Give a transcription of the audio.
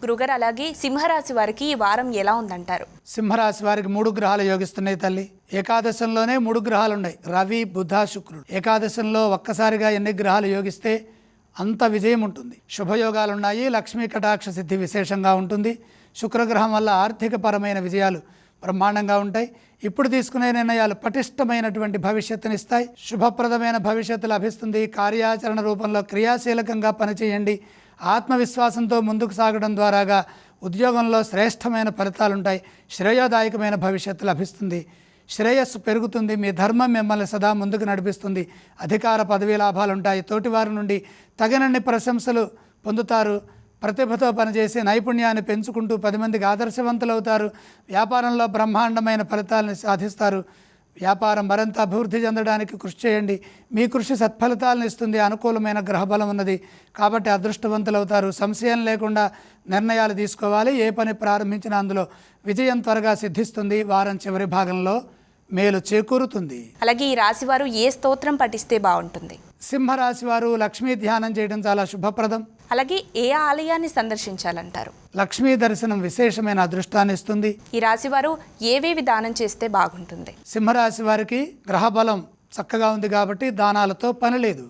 గురుగారు, అలాగే సింహరాశి వారికి ఈ వారం ఎలా ఉందంటారు? సింహరాశి వారికి 3 గ్రహాలు యోగిస్తున్నాయి తల్లి. ఏకాదశంలోనే 3 గ్రహాలు ఉన్నాయి, రవి బుధ శుక్రుడు. ఏకాదశంలో ఒక్కసారిగా ఎన్ని గ్రహాలు యోగిస్తే అంత విజయం ఉంటుంది. శుభయోగాలు ఉన్నాయి, లక్ష్మీ కటాక్ష సిద్ధి విశేషంగా ఉంటుంది. శుక్రగ్రహం వల్ల ఆర్థికపరమైన విజయాలు బ్రహ్మాండంగా ఉంటాయి. ఇప్పుడు తీసుకునే నిర్ణయాలు పటిష్టమైనటువంటి భవిష్యత్తునిస్తాయి. శుభప్రదమైన భవిష్యత్తు లభిస్తుంది. కార్యాచరణ రూపంలో క్రియాశీలకంగా పనిచేయండి. ఆత్మవిశ్వాసంతో ముందుకు సాగడం ద్వారాగా ఉద్యోగంలో శ్రేష్టమైన ఫలితాలుంటాయి. శ్రేయోదాయకమైన భవిష్యత్తు లభిస్తుంది. శ్రేయస్సు పెరుగుతుంది. మీ ధర్మం మిమ్మల్ని సదా ముందుకు నడిపిస్తుంది. అధికార పదవీ లాభాలు ఉంటాయి. తోటివారి నుండి తగినన్ని ప్రశంసలు పొందుతారు. ప్రతిభతో పనిచేసి నైపుణ్యాన్ని పెంచుకుంటూ 10 మందికి ఆదర్శవంతులవుతారు. వ్యాపారంలో బ్రహ్మాండమైన ఫలితాలను సాధిస్తారు. వ్యాపారం మరింత అభివృద్ధి చెందడానికి కృషి చేయండి. మీ కృషి సత్ఫలితాలను ఇస్తుంది. అనుకూలమైన గ్రహబలం ఉన్నది కాబట్టి అదృష్టవంతులవుతారు. సంశయం లేకుండా నిర్ణయాలు తీసుకోవాలి. ఏ పని ప్రారంభించినా అందులో విజయం త్వరగా సిద్ధిస్తుంది. వారం చివరి భాగంలో మేలు చేకూరుతుంది. అలాగే ఈ రాశి వారు ఏ స్తోత్రం పఠిస్తే బాగుంటుంది? సింహరాశి వారు లక్ష్మీ ధ్యానం చేయడం చాలా శుభప్రదం. అలాగే ఏ ఆలయాన్ని సందర్శించాలంటారు? లక్ష్మీ దర్శనం విశేషమైన అదృష్టాన్ని ఇస్తుంది. ఈ రాశి వారు ఏవేవి దానం చేస్తే బాగుంటుంది? సింహరాశి వారికి గ్రహబలం చక్కగా ఉంది కాబట్టి దానాలతో పని లేదు.